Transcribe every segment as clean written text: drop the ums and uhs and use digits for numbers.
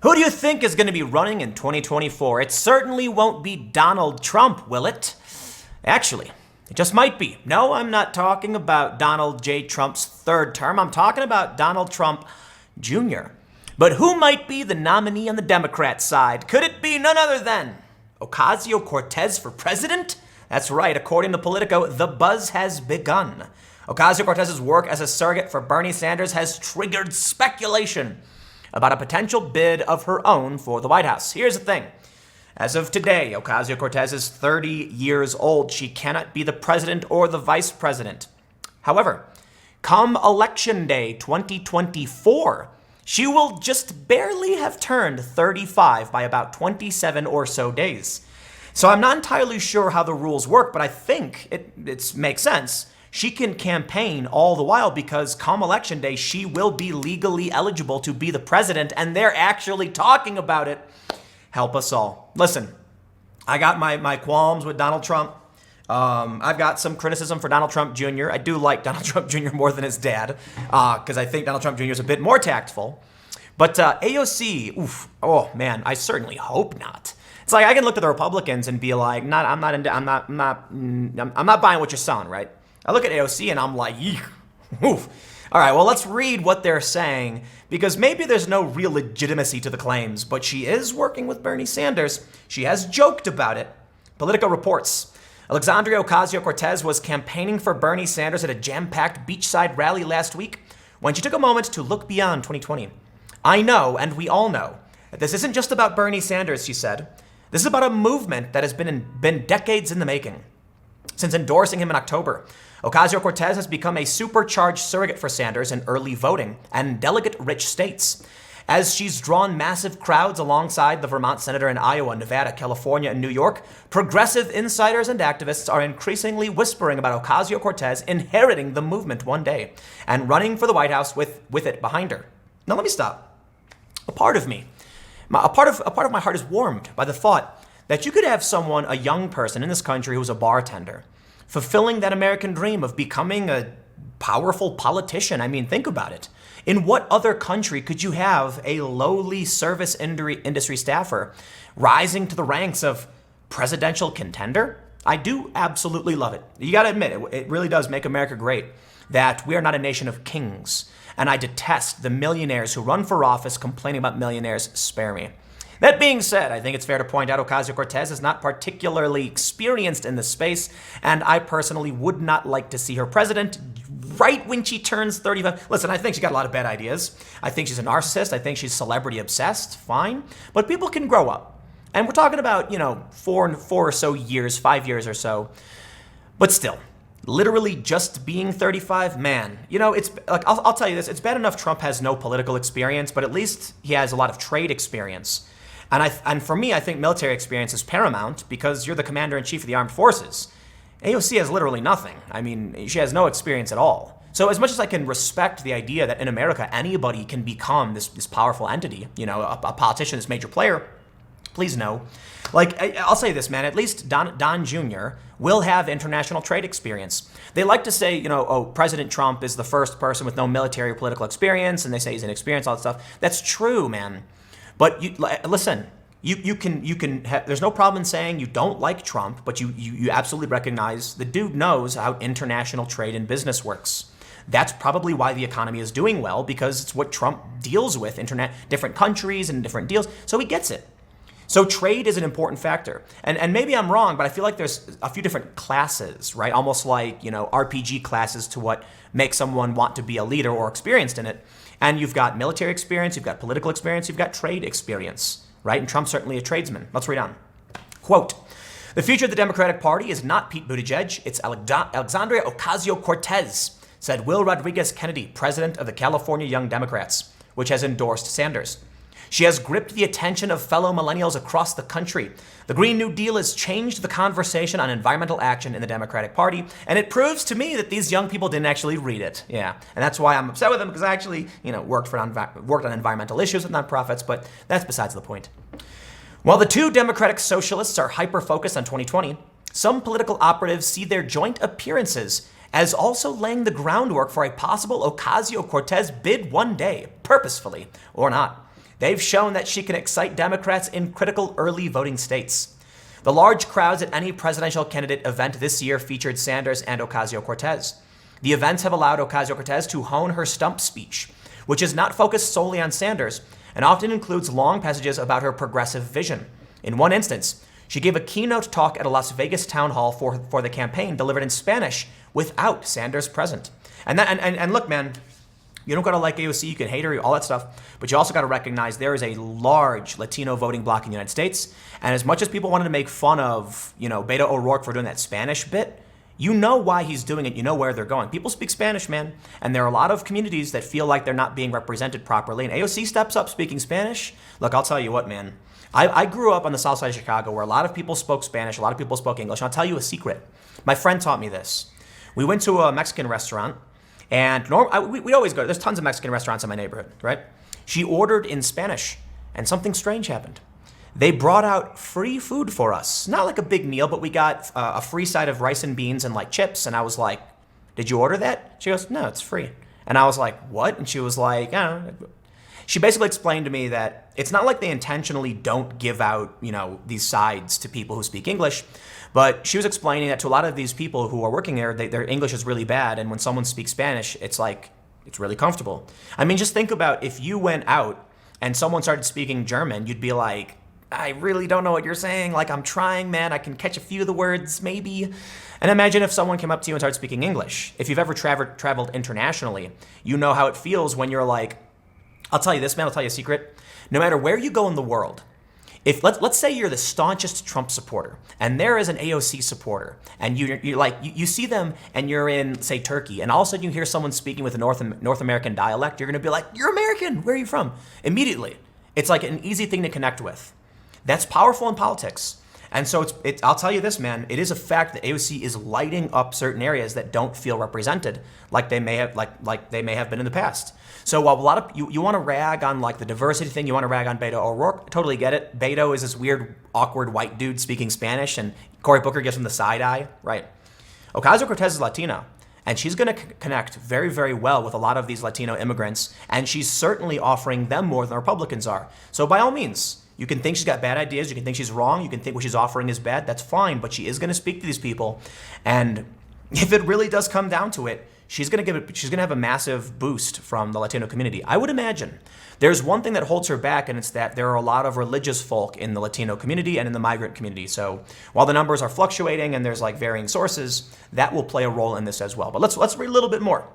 Who do you think is going to be running in 2024? It certainly won't be Donald Trump, will it? Actually, it just might be. No, I'm not talking about Donald J. Trump's third term. I'm talking about Donald Trump Jr. But who might be the nominee on the Democrat side? Could it be none other than Ocasio Cortez for president? That's right, according to Politico, the buzz has begun. Ocasio Cortez's work as a surrogate for Bernie Sanders has triggered speculation about a potential bid of her own for the White House. Here's the thing. As of today, Ocasio Cortez is 30 years old. She cannot be the president or the vice president. However, come Election Day 2024, she will just barely have turned 35 by about 27 or so days. So I'm not entirely sure how the rules work, but I think it makes sense. She can campaign all the while because come Election Day, she will be legally eligible to be the president, and they're actually talking about it. Help us all. Listen, I got my qualms with Donald Trump. I've got some criticism for Donald Trump Jr. I do like Donald Trump Jr. more than his dad because I think Donald Trump Jr. is a bit more tactful. But AOC, oh man, I certainly hope not. It's like I can look at the Republicans and be like, I'm not buying what you're selling, right? I look at AOC and I'm like, eek, oof. All right, well, let's read what they're saying because maybe there's no real legitimacy to the claims, but she is working with Bernie Sanders. She has joked about it. Politico reports, Alexandria Ocasio-Cortez was campaigning for Bernie Sanders at a jam-packed beachside rally last week when she took a moment to look beyond 2020. I know, and we all know, that this isn't just about Bernie Sanders, she said. This is about a movement that has been decades in the making. Since endorsing him in October, Ocasio-Cortez has become a supercharged surrogate for Sanders in early voting and delegate-rich states. As she's drawn massive crowds alongside the Vermont senator in Iowa, Nevada, California, and New York, progressive insiders and activists are increasingly whispering about Ocasio-Cortez inheriting the movement one day and running for the White House with it behind her. Now let me stop. A part of my heart is warmed by the thought that you could have someone, a young person in this country who's a bartender, fulfilling that American dream of becoming a powerful politician. I mean, think about it. In what other country could you have a lowly service industry staffer rising to the ranks of presidential contender? I do absolutely love it. You got to admit, it really does make America great that we are not a nation of kings. And I detest the millionaires who run for office complaining about millionaires. Spare me. That being said, I think it's fair to point out Ocasio-Cortez is not particularly experienced in this space, and I personally would not like to see her president right when she turns 35. Listen, I think she got a lot of bad ideas. I think she's a narcissist. I think she's celebrity obsessed. Fine. But people can grow up. And we're talking about, 4 or so years, 5 years or so. But still, literally just being 35, man, it's like, I'll tell you this, it's bad enough Trump has no political experience, but at least he has a lot of trade experience. And for me, I think military experience is paramount because you're the commander-in-chief of the armed forces. AOC has literally nothing. I mean, she has no experience at all. So as much as I can respect the idea that in America, anybody can become this powerful entity, a politician, this major player, please know. Like, I'll say this, man, at least Don Jr. will have international trade experience. They like to say, President Trump is the first person with no military or political experience, and they say he's inexperienced, all that stuff. That's true, man. But listen, you can have, there's no problem in saying you don't like Trump, but you absolutely recognize the dude knows how international trade and business works. That's probably why the economy is doing well, because it's what Trump deals with, different countries and different deals, so he gets it. So trade is an important factor. And maybe I'm wrong, but I feel like there's a few different classes, right? Almost like, RPG classes to what makes someone want to be a leader or experienced in it. And you've got military experience, you've got political experience, you've got trade experience, right? And Trump's certainly a tradesman. Let's read on. Quote, the future of the Democratic Party is not Pete Buttigieg, it's Alexandria Ocasio-Cortez, said Will Rodriguez Kennedy, president of the California Young Democrats, which has endorsed Sanders. She has gripped the attention of fellow millennials across the country. The Green New Deal has changed the conversation on environmental action in the Democratic Party, and it proves to me that these young people didn't actually read it. Yeah, and that's why I'm upset with them, because I actually, worked on environmental issues with nonprofits, but that's besides the point. While the two Democratic socialists are hyper-focused on 2020, some political operatives see their joint appearances as also laying the groundwork for a possible Ocasio-Cortez bid one day, purposefully or not. They've shown that she can excite Democrats in critical early voting states. The large crowds at any presidential candidate event this year featured Sanders and Ocasio Cortez. The events have allowed Ocasio Cortez to hone her stump speech, which is not focused solely on Sanders and often includes long passages about her progressive vision. In one instance, she gave a keynote talk at a Las Vegas town hall for the campaign, delivered in Spanish without Sanders present. And look, man, you don't gotta like AOC, you can hate her, all that stuff, but you also gotta recognize there is a large Latino voting bloc in the United States. And as much as people wanted to make fun of, Beto O'Rourke for doing that Spanish bit, you know why he's doing it, you know where they're going. People speak Spanish, man, and there are a lot of communities that feel like they're not being represented properly, and AOC steps up speaking Spanish. Look, I'll tell you what, man. I grew up on the south side of Chicago where a lot of people spoke Spanish, a lot of people spoke English. And I'll tell you a secret. My friend taught me this. We went to a Mexican restaurant, and we'd always go. There's tons of Mexican restaurants in my neighborhood, right? She ordered in Spanish, and something strange happened. They brought out free food for us. Not like a big meal, but we got a free side of rice and beans and like chips. And I was like, did you order that? She goes, no, it's free. And I was like, what? And she was like, I don't know. She basically explained to me that it's not like they intentionally don't give out, these sides to people who speak English, but she was explaining that to a lot of these people who are working there, their English is really bad, and when someone speaks Spanish, it's really comfortable. I mean, just think about if you went out and someone started speaking German, you'd be like, I really don't know what you're saying. Like, I'm trying, man. I can catch a few of the words, maybe. And imagine if someone came up to you and started speaking English. If you've ever traveled internationally, you know how it feels when you're like, I'll tell you this, man, I'll tell you a secret. No matter where you go in the world, if let's say you're the staunchest Trump supporter and there is an AOC supporter and you see them and you're in, say, Turkey, and all of a sudden you hear someone speaking with a North American dialect, you're going to be like, you're American, where are you from? Immediately. It's like an easy thing to connect with. That's powerful in politics. And so I'll tell you this, man, it is a fact that AOC is lighting up certain areas that don't feel represented like they may have been in the past. So while a lot of you want to rag on like the diversity thing, you want to rag on Beto O'Rourke, totally get it. Beto is this weird, awkward white dude speaking Spanish, and Cory Booker gives him the side eye, right? Ocasio Cortez is Latino, and she's going to connect very, very well with a lot of these Latino immigrants, and she's certainly offering them more than Republicans are. So by all means, you can think she's got bad ideas, you can think she's wrong, you can think what she's offering is bad, that's fine, but she is going to speak to these people, and if it really does come down to it, she's going to have a massive boost from the Latino community. I would imagine. There's one thing that holds her back, and it's that there are a lot of religious folk in the Latino community and in the migrant community. So while the numbers are fluctuating and there's like varying sources, that will play a role in this as well. But let's read a little bit more.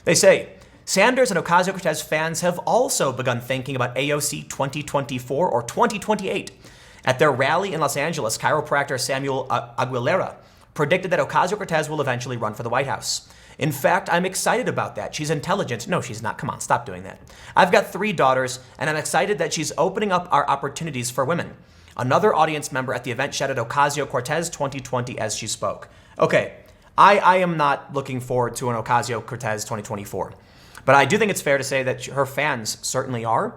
They say, Sanders and Ocasio-Cortez fans have also begun thinking about AOC 2024 or 2028. At their rally in Los Angeles, chiropractor Samuel Aguilera predicted that Ocasio-Cortez will eventually run for the White House. In fact, I'm excited about that. She's intelligent. No, she's not. Come on, stop doing that. I've got 3 daughters, and I'm excited that she's opening up our opportunities for women. Another audience member at the event shouted Ocasio-Cortez 2020 as she spoke. Okay, I am not looking forward to an Ocasio-Cortez 2024. But I do think it's fair to say that her fans certainly are.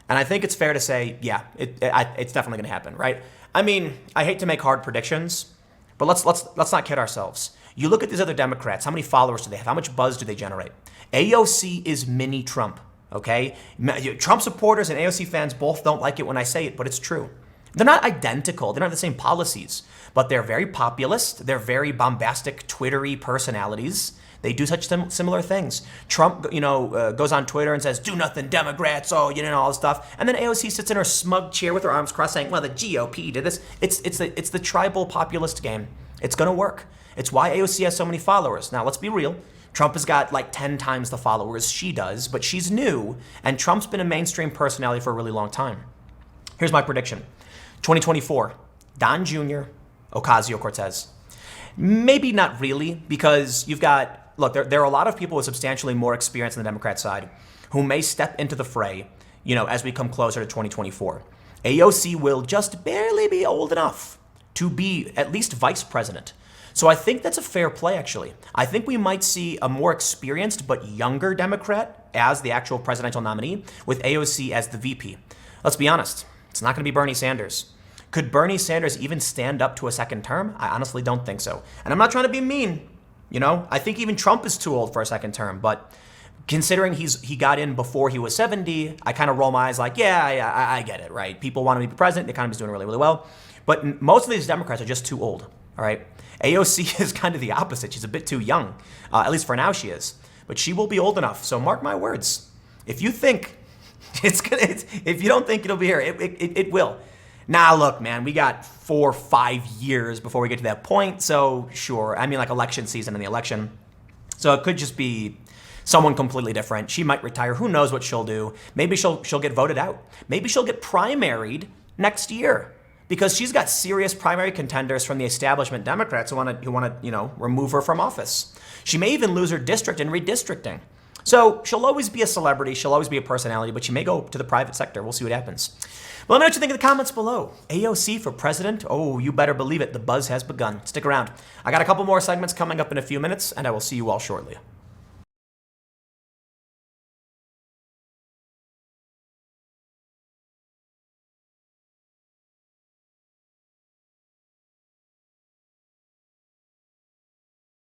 And I think it's fair to say, yeah, it's definitely going to happen, right? I mean, I hate to make hard predictions, but let's not kid ourselves. You look at these other Democrats, how many followers do they have? How much buzz do they generate? AOC is mini Trump, okay? Trump supporters and AOC fans both don't like it when I say it, but it's true. They're not identical. They don't have the same policies, but they're very populist. They're very bombastic, Twittery personalities. They do such similar things. Trump, goes on Twitter and says, do nothing, Democrats, all this stuff. And then AOC sits in her smug chair with her arms crossed saying, well, the GOP did this. It's the tribal populist game. It's going to work. It's why AOC has so many followers. Now, let's be real. Trump has got like 10 times the followers she does, but she's new, and Trump's been a mainstream personality for a really long time. Here's my prediction. 2024, Don Jr., Ocasio Cortez. Maybe not really, because you've got, look, there are a lot of people with substantially more experience on the Democrat side who may step into the fray, as we come closer to 2024. AOC will just barely be old enough to be at least vice president. So I think that's a fair play, actually. I think we might see a more experienced but younger Democrat as the actual presidential nominee, with AOC as the VP. Let's be honest, it's not going to be Bernie Sanders. Could Bernie Sanders even stand up to a second term? I honestly don't think so. And I'm not trying to be mean. I think even Trump is too old for a second term. But Considering he got in before he was 70, I kind of roll my eyes like, yeah, I get it, right? People want him to be president. The economy's doing really, really well. But most of these Democrats are just too old, all right? AOC is kind of the opposite. She's a bit too young. At least for now she is. But she will be old enough. So mark my words. If you think if you don't think it'll be here, it will. Nah, look, man, we got 4 or 5 years before we get to that point. So sure, I mean like election season and the election. So it could just be someone completely different. She might retire. Who knows what she'll do? Maybe she'll get voted out. Maybe she'll get primaried next year because she's got serious primary contenders from the establishment Democrats who want to remove her from office. She may even lose her district in redistricting. So she'll always be a celebrity. She'll always be a personality, but she may go to the private sector. We'll see what happens. Well, let me know what you think in the comments below. AOC for president? Oh, you better believe it. The buzz has begun. Stick around. I got a couple more segments coming up in a few minutes, and I will see you all shortly.